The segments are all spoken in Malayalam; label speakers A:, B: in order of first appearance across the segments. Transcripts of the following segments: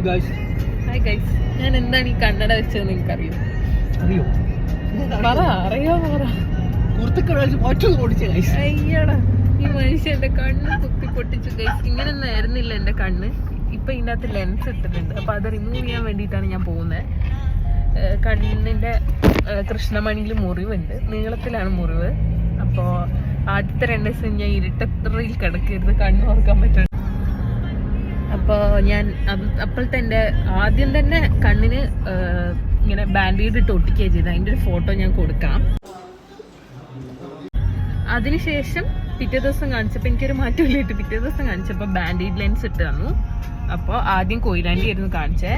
A: ഹായ് ഗൈസ്, ഞാൻ എന്താണ് ഈ കണ്ണട വെച്ചതെന്ന് എനിക്കറിയോ? അയ്യടാ, ഈ മനുഷ്യന്റെ കണ്ണ് കുത്തി പൊട്ടിച്ചു ഗൈസ്. ഇങ്ങനൊന്നും ആയിരുന്നില്ല എന്റെ കണ്ണ്. ഇപ്പൊ ഇതിനകത്ത് ലെൻസ് ഇട്ടിട്ടുണ്ട്. അപ്പൊ അത് റിമൂവ് ചെയ്യാൻ വേണ്ടിയിട്ടാണ് ഞാൻ പോകുന്നത്. കണ്ണിന്റെ കൃഷ്ണമണിയിൽ മുറിവുണ്ട്, നീളത്തിലാണ് മുറിവ്. അപ്പോൾ ആദ്യത്തെ 2 ദിവസം ഞാൻ ഇരുട്ടറയിൽ കിടക്കരുത്, കണ്ണ് ഓർക്കാൻ പറ്റണം. അപ്പോൾ ഞാൻ അപ്പോഴത്തെ എൻ്റെ ആദ്യം തന്നെ കണ്ണിന് ഇങ്ങനെ ബാൻഡേഡ് ഇട്ട് ഒട്ടിക്കുകയാണ് ചെയ്തത്. അതിൻ്റെ ഒരു ഫോട്ടോ ഞാൻ കൊടുക്കാം. അതിനുശേഷം പിറ്റേ ദിവസം കാണിച്ചപ്പോൾ എനിക്കൊരു മാറ്റമില്ല. പിറ്റേ ദിവസം കാണിച്ചപ്പോൾ ബാൻഡേഡ് ലെൻസ് ഇട്ട് തന്നു. അപ്പോൾ ആദ്യം കൊയിലാണ്ടി ആയിരുന്നു കാണിച്ചേ.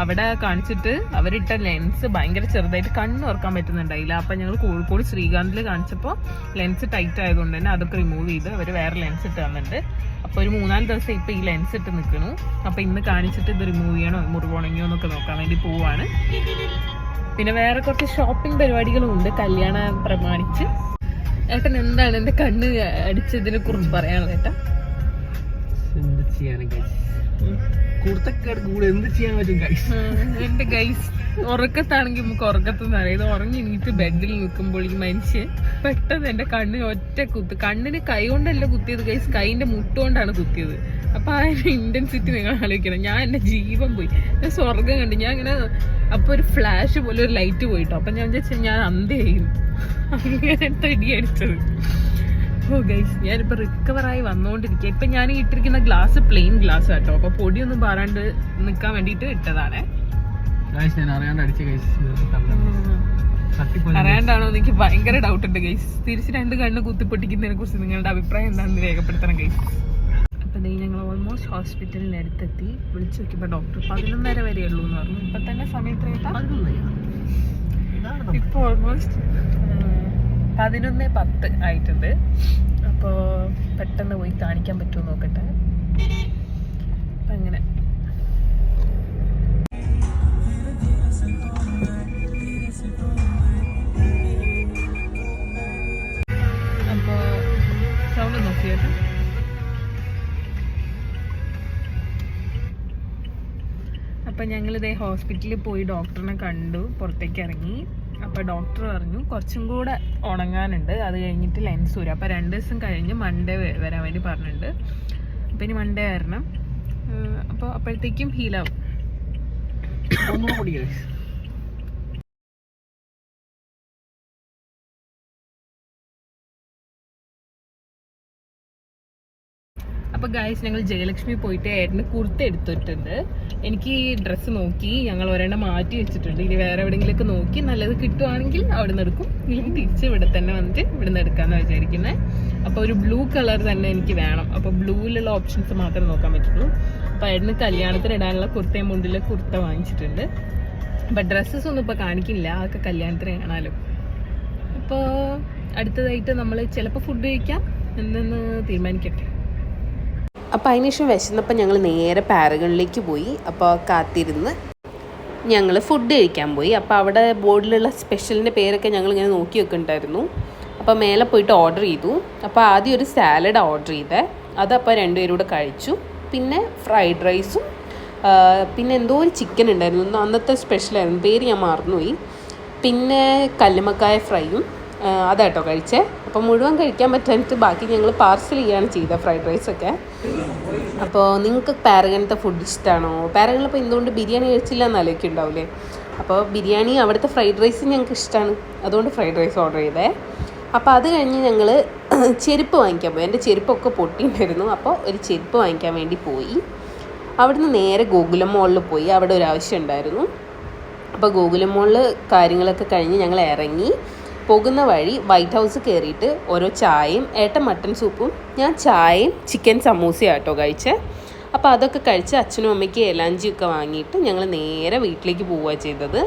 A: അവിടെ കാണിച്ചിട്ട് അവരിട്ട ലെൻസ് ഭയങ്കര ചെറുതായിട്ട് കണ്ണ് ഓർക്കാൻ പറ്റുന്നുണ്ടായില്ല. അപ്പം ഞങ്ങൾ കോഴിക്കോട് ശ്രീകാന്തിൽ കാണിച്ചപ്പോൾ ലെൻസ് ടൈറ്റ് ആയതുകൊണ്ട് തന്നെ അതൊക്കെ റിമൂവ് ചെയ്ത് അവർ വേറെ ലെൻസ് ഇട്ട് തന്നിട്ടുണ്ട്. അപ്പോൾ ഒരു 3-4 ദിവസം ഇപ്പോൾ ഈ ലെൻസ് ഇട്ട് നിൽക്കണു. അപ്പോൾ ഇന്ന് കാണിച്ചിട്ട് ഇത് റിമൂവ് ചെയ്യണോ മുറിവുണങ്ങിയോ എന്നൊക്കെ നോക്കാൻ വേണ്ടി പോവാണ്. പിന്നെ വേറെ കുറച്ച് ഷോപ്പിംഗ് പരിപാടികളും ഉണ്ട് കല്യാണം പ്രമാണിച്ച്. ഏട്ടൻ എന്താണ് എൻ്റെ കണ്ണ് അടിച്ചതിനെ കുറിച്ച് പറയാനുള്ളത് ഏട്ടാ? എന്റെ ഗൈസ് ഉറക്കത്താണെങ്കിൽ നമുക്ക് ഉറക്കത്തെന്ന് അറിയാം. ഉറങ്ങി എണീറ്റ് ബെഡിൽ നിൽക്കുമ്പോൾ ഈ മനുഷ്യൻ പെട്ടെന്ന് എന്റെ കണ്ണിന് ഒറ്റ കുത്ത്. കണ്ണിന് കൈ കൊണ്ടല്ല കുത്തിയത് ഗൈസ്, കൈന്റെ മുട്ടുകൊണ്ടാണ് കുത്തിയത്. അപ്പൊ അതിന്റെ ഇന്റൻസിറ്റി നിങ്ങൾ ആലോചിക്കണം. ഞാൻ എന്റെ ജീവൻ പോയി, ഞാൻ സ്വർഗം കണ്ടു. ഞാൻ ഇങ്ങനെ അപ്പൊ ഒരു ഫ്ലാഷ് പോലെ ഒരു ലൈറ്റ് പോയിട്ടോ. അപ്പൊ ഞാൻ വിചാരിച്ചാൽ ഞാൻ അന്തയായിരുന്നു. അങ്ങനെ തടി അടിച്ചത്. ഓ ഗൈസ്, ഞാനിപ്പോൾ റിക്കവറായി വന്നുകൊണ്ടിരിക്കുക. ഇപ്പം ഞാൻ ഇട്ടിരിക്കുന്ന ഗ്ലാസ് പ്ലെയിൻ ഗ്ലാസ് കേട്ടോ. അപ്പോൾ പൊടിയൊന്നും പാറാണ്ട് നിൽക്കാൻ വേണ്ടിയിട്ട് ഇട്ടതാണ്. അറിയാണ്ടാണോ എനിക്ക് ഭയങ്കര ഡൗട്ട് ഉണ്ട് ഗൈസ്. തിരിച്ച് 2 കണ്ണ് കുത്തിപ്പൊട്ടിക്കുന്നതിനെ കുറിച്ച് നിങ്ങളുടെ അഭിപ്രായം എന്താണെന്ന് രേഖപ്പെടുത്തണം ഗൈസ്. അപ്പം ഞങ്ങൾ ഓൾമോസ്റ്റ് ഹോസ്പിറ്റലിന് അടുത്തെത്തി. വിളിച്ചു നോക്കിയപ്പോൾ ഡോക്ടർ 11:30 വരെ ഉള്ളൂ എന്ന് പറഞ്ഞു. ഇപ്പം തന്നെ സമയത്ത് ഇപ്പോൾ ഓൾമോസ്റ്റ് 11:10 ആയിട്ടുണ്ട്. അപ്പോൾ പെട്ടെന്ന് പോയി കാണിക്കാൻ പറ്റുമോ നോക്കട്ടെ. അപ്പം അങ്ങനെ അപ്പോൾ സൗണ്ട് നോക്കിയിട്ട് അപ്പം ഞങ്ങളിതേ ഹോസ്പിറ്റലിൽ പോയി ഡോക്ടറിനെ കണ്ടു, പുറത്തേക്ക് ഇറങ്ങി. അപ്പോൾ ഡോക്ടർ പറഞ്ഞു കുറച്ചും കൂടെ ഉണങ്ങാനുണ്ട്, അത് കഴിഞ്ഞിട്ട് ലെൻസ് വരും. അപ്പോൾ 2 ദിവസം കഴിഞ്ഞ് മൺഡേ വരാൻ വേണ്ടി പറഞ്ഞിട്ടുണ്ട്. അപ്പോൾ ഇനി മൺഡേ വരണം. അപ്പോൾ അപ്പോഴത്തേക്കും ഹീലാവും. അപ്പോൾ ഗൈസ്, ഞങ്ങൾ ജയലക്ഷ്മി പോയിട്ട് ഏട്ടന് കുർത്ത എടുത്തിട്ടുണ്ട്. എനിക്ക് ഈ ഡ്രസ്സ് നോക്കി ഞങ്ങൾ ഒരെണ്ണം മാറ്റി വെച്ചിട്ടുണ്ട്. ഇനി വേറെ എവിടെയെങ്കിലൊക്കെ നോക്കി നല്ലത് കിട്ടുവാണെങ്കിൽ അവിടെ നിന്ന് എടുക്കും, ഇല്ലെങ്കിൽ തിരിച്ച് ഇവിടെ തന്നെ വന്നിട്ട് ഇവിടെ നിന്ന് എടുക്കാമെന്ന് വിചാരിക്കുന്നത്. അപ്പോൾ ഒരു ബ്ലൂ കളർ തന്നെ എനിക്ക് വേണം. അപ്പോൾ ബ്ലൂവിലുള്ള ഓപ്ഷൻസ് മാത്രമേ നോക്കാൻ പറ്റുള്ളൂ. അപ്പോൾ ഏട്ടന് കല്യാണത്തിന് ഇടാനുള്ള കുർത്തയും മുണ്ടിലെ കുർത്ത വാങ്ങിച്ചിട്ടുണ്ട്. അപ്പോൾ ഡ്രസ്സസ് ഒന്നും ഇപ്പോൾ കാണിക്കില്ല, അതൊക്കെ കല്യാണത്തിന് കാണാമല്ലോ. അപ്പോൾ അടുത്തതായിട്ട് നമ്മൾ ചിലപ്പോൾ ഫുഡ് കഴിക്കാം എന്തെന്ന് തീരുമാനിക്കട്ടെ.
B: അപ്പോൾ അതിനുശേഷം വിശന്നപ്പോൾ ഞങ്ങൾ നേരെ പാരഗണിലേക്ക് പോയി. അപ്പോൾ കാത്തിരുന്ന് ഞങ്ങൾ ഫുഡ് കഴിക്കാൻ പോയി. അപ്പോൾ അവിടെ ബോർഡിലുള്ള സ്പെഷ്യലിൻ്റെ പേരൊക്കെ ഞങ്ങളിങ്ങനെ നോക്കി വെക്കുന്നുണ്ടായിരുന്നു. അപ്പോൾ മേലെ പോയിട്ട് ഓർഡർ ചെയ്തു. അപ്പോൾ ആദ്യം ഒരു സാലഡ് ഓർഡർ ചെയ്തേ, അതപ്പോൾ 2 പേരും കൂടെ കഴിച്ചു. പിന്നെ ഫ്രൈഡ് റൈസും പിന്നെ എന്തോ ഒരു ചിക്കൻ ഉണ്ടായിരുന്നു, അന്നത്തെ സ്പെഷ്യലായിരുന്നു, പേര് ഞാൻ മറന്നുപോയി. പിന്നെ കല്ലുമ്മക്കായ ഫ്രൈയും അതാട്ടോ കഴിച്ചേ. അപ്പോൾ മുഴുവൻ കഴിക്കാൻ പറ്റാനിട്ട് ബാക്കി ഞങ്ങൾ പാർസൽ ചെയ്യുകയാണ് ചെയ്തത് ഫ്രൈഡ് റൈസൊക്കെ. അപ്പോൾ നിങ്ങൾക്ക് പാരഗണിലത്തെ ഫുഡ് ഇഷ്ടമാണോ? പാരഗണിലിപ്പോൾ എന്തുകൊണ്ട് ബിരിയാണി കഴിച്ചില്ല എന്ന് ആലോചിക്കുന്നുണ്ടാവില്ലേ. അപ്പോൾ ബിരിയാണി അവിടുത്തെ ഫ്രൈഡ് റൈസ് ഞങ്ങൾക്ക് ഇഷ്ടമാണ്, അതുകൊണ്ട് ഫ്രൈഡ് റൈസ് ഓർഡർ ചെയ്തേ. അപ്പോൾ അത് കഴിഞ്ഞ് ഞങ്ങൾ ചെരുപ്പ് വാങ്ങിക്കാൻ പോയി. എൻ്റെ ചെരുപ്പൊക്കെ പൊട്ടിയിട്ടുണ്ടായിരുന്നു. അപ്പോൾ ഒരു ചെരുപ്പ് വാങ്ങിക്കാൻ വേണ്ടി പോയി. അവിടുന്ന് നേരെ ഗോകുലം മോളിൽ പോയി, അവിടെ ഒരു ആവശ്യം ഉണ്ടായിരുന്നു. അപ്പോൾ ഗോകുലം മോളിൽ കാര്യങ്ങളൊക്കെ കഴിഞ്ഞ് ഞങ്ങൾ ഇറങ്ങി. പോകുന്ന വഴി വൈറ്റ് ഹൗസ് കയറിയിട്ട് ഓരോ ചായയും, ഏട്ടൻ മട്ടൻ സൂപ്പും, ഞാൻ ചായയും ചിക്കൻ സമൂസയും ആട്ടോ കഴിച്ചേ. അപ്പോൾ അതൊക്കെ കഴിച്ച് അച്ഛനും അമ്മയ്ക്ക് എലാഞ്ചിയൊക്കെ വാങ്ങിയിട്ട് ഞങ്ങൾ നേരെ വീട്ടിലേക്ക് പോവുക ചെയ്തത്.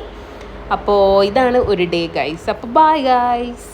B: അപ്പോൾ ഇതാണ് ഒരു ഡേ ഗൈസ്. അപ്പോൾ ബൈ ഗൈസ്.